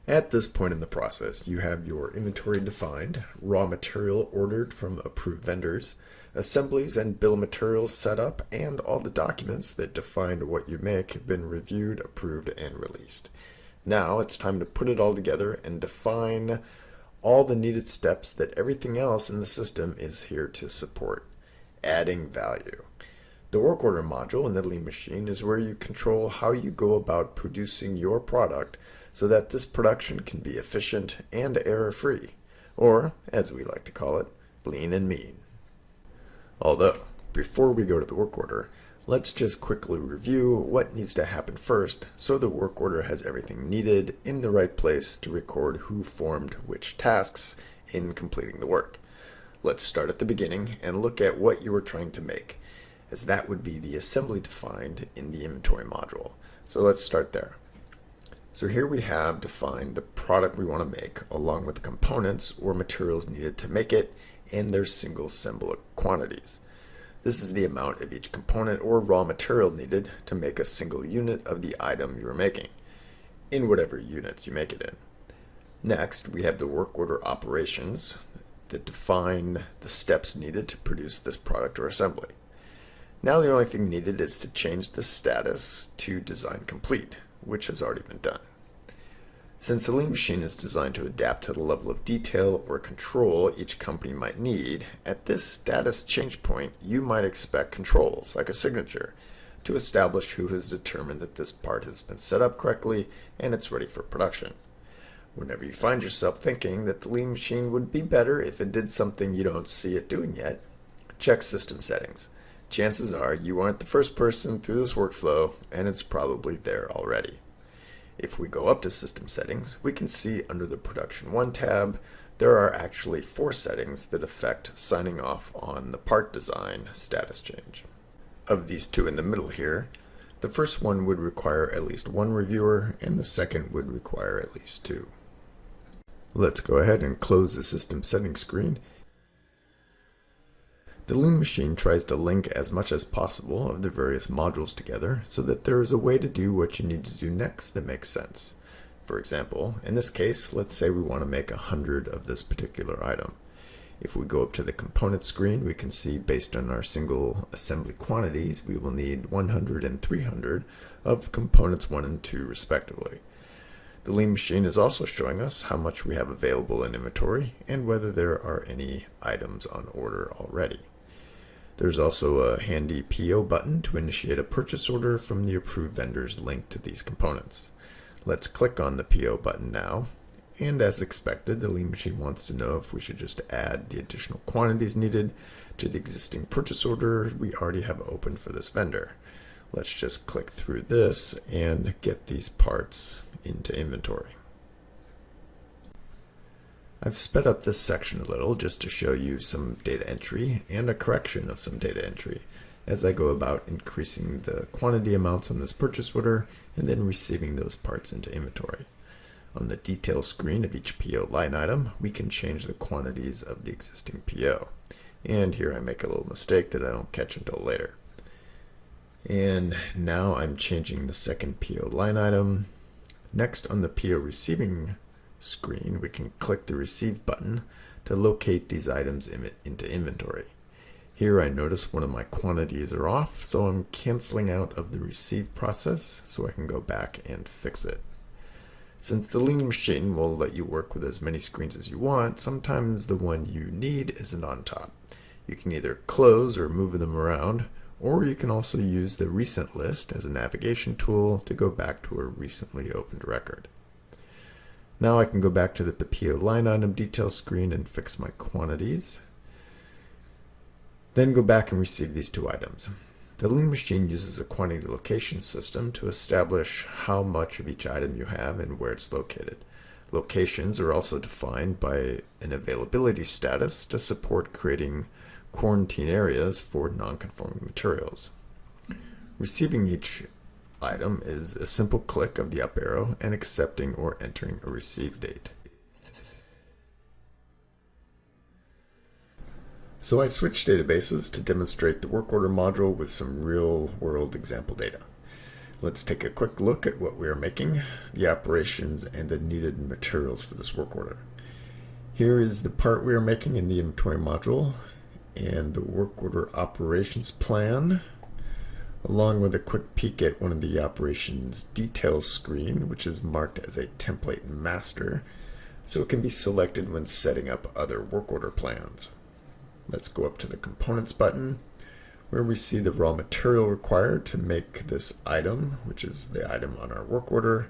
At this point in the process, you have your inventory defined, raw material ordered from approved vendors, assemblies and bill of materials set up, and all the documents that define what you make have been reviewed, approved, and released. Now it's time to put it all together and define all the needed steps that everything else in the system is here to support, adding value. The work order module in the Lean Machine is where you control how you go about producing your product so that this production can be efficient and error-free, or, as we like to call it, lean and mean. Although, before we go to the work order, let's just quickly review what needs to happen first so the work order has everything needed in the right place to record who formed which tasks in completing the work. Let's start at the beginning and look at what you were trying to make, as that would be the assembly defined in the inventory module. So let's start there. So here we have defined the product we want to make along with the components or materials needed to make it and their single assembled quantities. This is the amount of each component or raw material needed to make a single unit of the item you are making, in whatever units you make it in. Next, we have the work order operations that define the steps needed to produce this product or assembly. Now the only thing needed is to change the status to design complete, which has already been done. Since the Lean Machine is designed to adapt to the level of detail or control each company might need, at this status change point you might expect controls, like a signature, to establish who has determined that this part has been set up correctly and it's ready for production. Whenever you find yourself thinking that the Lean Machine would be better if it did something you don't see it doing yet, check system settings. Chances are you aren't the first person through this workflow and it's probably there already. If we go up to System Settings, we can see under the Production 1 tab, there are actually 4 settings that affect signing off on the part design status change. Of these 2 in the middle here, the first one would require at least 1 reviewer and the second would require at least 2. Let's go ahead and close the System Settings screen. The Lean Machine tries to link as much as possible of the various modules together so that there is a way to do what you need to do next that makes sense. For example, in this case, let's say we want to make 100 of this particular item. If we go up to the component screen, we can see based on our single assembly quantities, we will need 100 and 300 of components 1 and 2 respectively. The Lean Machine is also showing us how much we have available in inventory and whether there are any items on order already. There's also a handy PO button to initiate a purchase order from the approved vendors linked to these components. Let's click on the PO button now, and as expected, the Lean Machine wants to know if we should just add the additional quantities needed to the existing purchase order we already have open for this vendor. Let's just click through this and get these parts into inventory. I've sped up this section a little just to show you some data entry and a correction of some data entry as I go about increasing the quantity amounts on this purchase order and then receiving those parts into inventory. On the detail screen of each PO line item, we can change the quantities of the existing PO. And here I make a little mistake that I don't catch until later. And now I'm changing the second PO line item. Next, on the PO receiving screen, we can click the Receive button to locate these items into inventory. Here I notice one of my quantities are off, so I'm canceling out of the Receive process so I can go back and fix it. Since the Lean Machine will let you work with as many screens as you want, sometimes the one you need isn't on top. You can either close or move them around, or you can also use the Recent list as a navigation tool to go back to a recently opened record. Now I can go back to the PO line item detail screen and fix my quantities. Then go back and receive these 2 items. The Lean Machine uses a quantity location system to establish how much of each item you have and where it's located. Locations are also defined by an availability status to support creating quarantine areas for non-conforming materials. Receiving each item is a simple click of the up arrow and accepting or entering a receive date. So I switched databases to demonstrate the work order module with some real-world example data. Let's take a quick look at what we are making, the operations, and the needed materials for this work order. Here is the part we are making in the inventory module and the work order operations plan, along with a quick peek at one of the operations details screen, which is marked as a template master, so it can be selected when setting up other work order plans. Let's go up to the components button, where we see the raw material required to make this item, which is the item on our work order,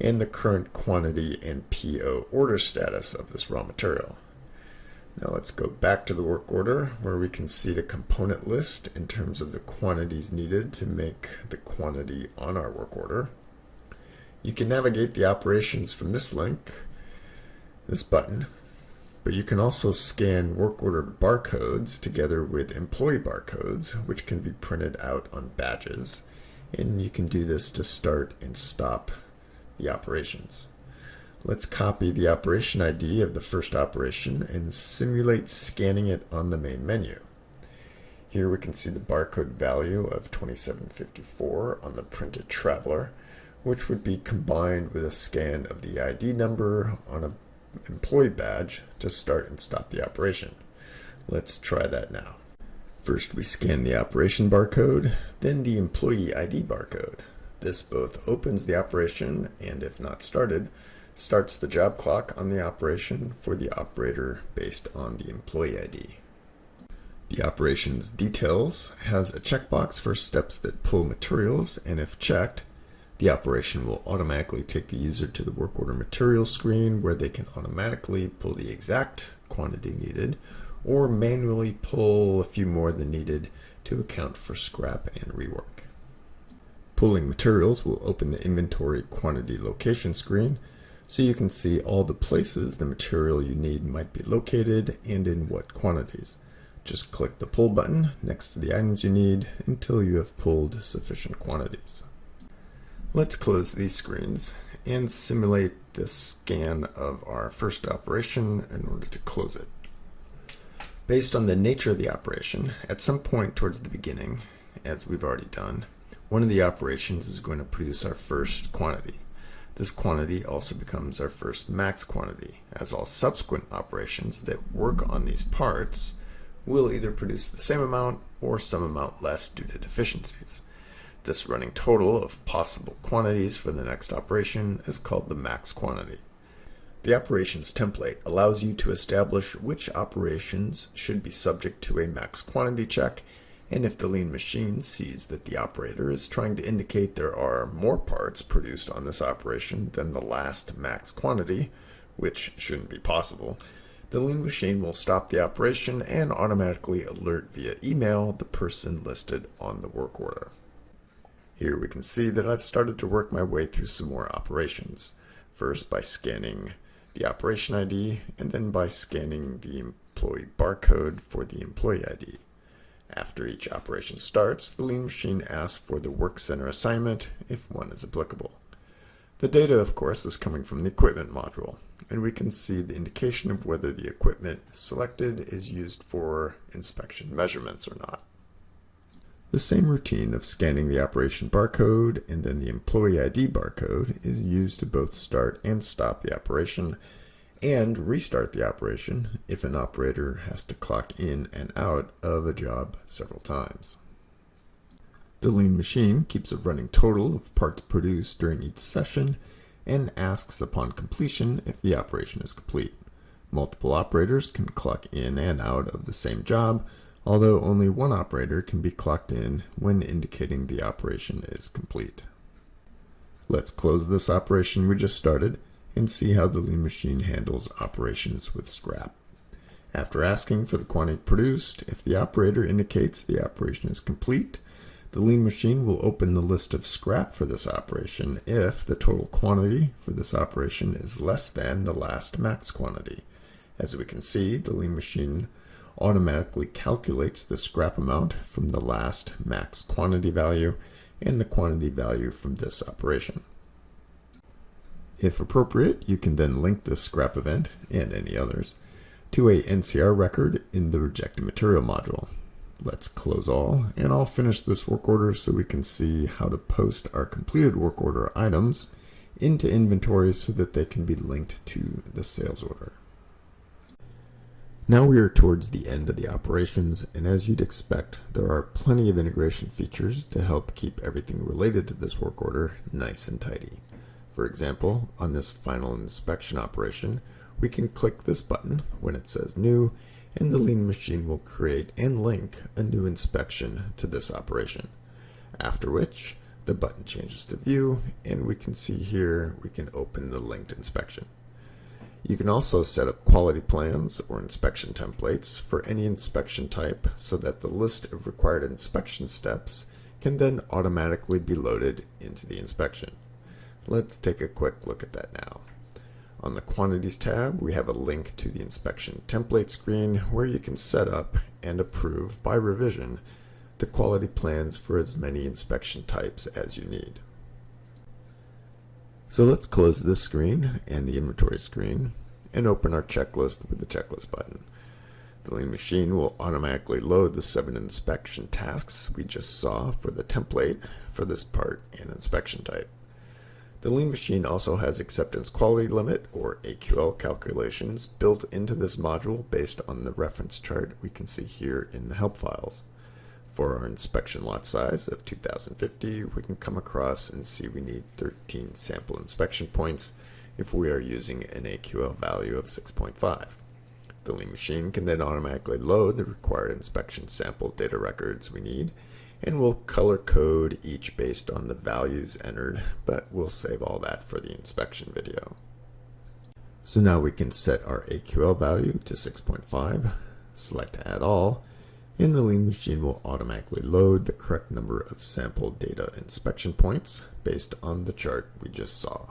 and the current quantity and PO order status of this raw material. Now let's go back to the work order, where we can see the component list in terms of the quantities needed to make the quantity on our work order. You can navigate the operations from this link, this button, but you can also scan work order barcodes together with employee barcodes, which can be printed out on badges, and you can do this to start and stop the operations. Let's copy the operation ID of the first operation and simulate scanning it on the main menu. Here we can see the barcode value of 2754 on the printed traveler, which would be combined with a scan of the ID number on an employee badge to start and stop the operation. Let's try that now. First we scan the operation barcode, then the employee ID barcode. This both opens the operation and, if not started, starts the job clock on the operation for the operator based on the employee ID. The operations details has a checkbox for steps that pull materials, and if checked, the operation will automatically take the user to the work order materials screen, where they can automatically pull the exact quantity needed or manually pull a few more than needed to account for scrap and rework. Pulling materials will open the inventory quantity location screen, so you can see all the places the material you need might be located and in what quantities. Just click the pull button next to the items you need until you have pulled sufficient quantities. Let's close these screens and simulate the scan of our first operation in order to close it. Based on the nature of the operation, at some point towards the beginning, as we've already done, one of the operations is going to produce our first quantity. This quantity also becomes our first max quantity, as all subsequent operations that work on these parts will either produce the same amount or some amount less due to deficiencies. This running total of possible quantities for the next operation is called the max quantity. The operations template allows you to establish which operations should be subject to a max quantity check, and if the lean machine sees that the operator is trying to indicate there are more parts produced on this operation than the last max quantity, which shouldn't be possible, the lean machine will stop the operation and automatically alert via email the person listed on the work order. Here we can see that I've started to work my way through some more operations. First by scanning the operation ID, and then by scanning the employee barcode for the employee ID. After each operation starts, the lean machine asks for the work center assignment if one is applicable. The data, of course, is coming from the equipment module, and we can see the indication of whether the equipment selected is used for inspection measurements or not. The same routine of scanning the operation barcode and then the employee ID barcode is used to both start and stop the operation and restart the operation if an operator has to clock in and out of a job several times. The lean machine keeps a running total of parts produced during each session and asks upon completion if the operation is complete. Multiple operators can clock in and out of the same job, although only one operator can be clocked in when indicating the operation is complete. Let's close this operation we just started and see how the lean machine handles operations with scrap. After asking for the quantity produced, if the operator indicates the operation is complete, the lean machine will open the list of scrap for this operation if the total quantity for this operation is less than the last max quantity. As we can see, the lean machine automatically calculates the scrap amount from the last max quantity value and the quantity value from this operation. If appropriate, you can then link this scrap event, and any others, to a NCR record in the rejected material module. Let's close all, and I'll finish this work order so we can see how to post our completed work order items into inventory so that they can be linked to the sales order. Now we are towards the end of the operations, and as you'd expect, there are plenty of integration features to help keep everything related to this work order nice and tidy. For example, on this final inspection operation, we can click this button when it says new, and the Lean Machine will create and link a new inspection to this operation. After which, the button changes to view, and we can see here we can open the linked inspection. You can also set up quality plans or inspection templates for any inspection type so that the list of required inspection steps can then automatically be loaded into the inspection. Let's take a quick look at that now. On the Quantities tab, we have a link to the inspection template screen where you can set up and approve by revision the quality plans for as many inspection types as you need. So let's close this screen and the inventory screen and open our checklist with the checklist button. The Lean Machine will automatically load the 7 inspection tasks we just saw for the template for this part and inspection type. The Lean Machine also has acceptance quality limit or AQL calculations built into this module based on the reference chart we can see here in the help files. For our inspection lot size of 2050, we can come across and see we need 13 sample inspection points if we are using an AQL value of 6.5. The Lean Machine can then automatically load the required inspection sample data records we need, and we'll color code each based on the values entered, but we'll save all that for the inspection video. So now we can set our AQL value to 6.5, select Add All, and the Lean Machine will automatically load the correct number of sample data inspection points based on the chart we just saw.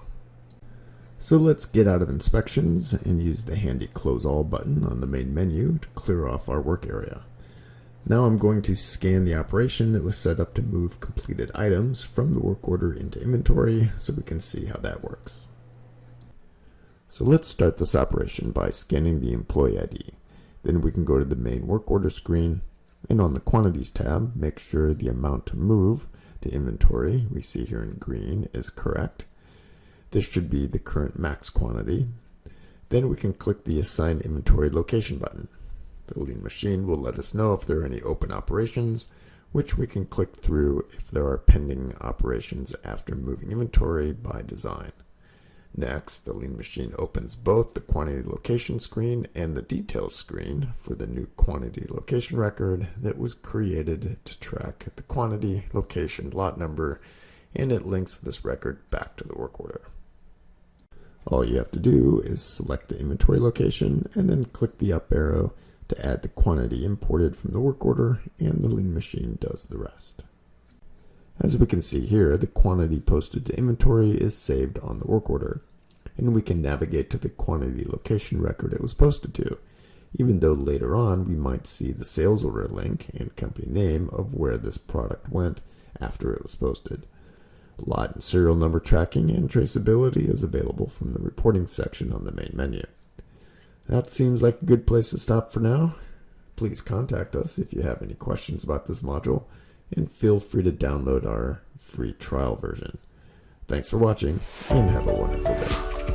So let's get out of inspections and use the handy Close All button on the main menu to clear off our work area. Now I'm going to scan the operation that was set up to move completed items from the work order into inventory so we can see how that works. So let's start this operation by scanning the employee ID. Then we can go to the main work order screen, and on the Quantities tab, make sure the amount to move to inventory we see here in green is correct. This should be the current max quantity. Then we can click the Assign Inventory Location button. The Lean Machine will let us know if there are any open operations, which we can click through if there are pending operations after moving inventory by design. Next, the Lean Machine opens both the quantity location screen and the details screen for the new quantity location record that was created to track the quantity, location, lot number, and it links this record back to the work order. All you have to do is select the inventory location and then click the up arrow to add the quantity imported from the work order, and the Lean Machine does the rest. As we can see here, the quantity posted to inventory is saved on the work order, and we can navigate to the quantity location record it was posted to, even though later on we might see the sales order link and company name of where this product went after it was posted. Lot and serial number tracking and traceability is available from the reporting section on the main menu. That seems like a good place to stop for now. Please contact us if you have any questions about this module, and feel free to download our free trial version. Thanks for watching, and have a wonderful day.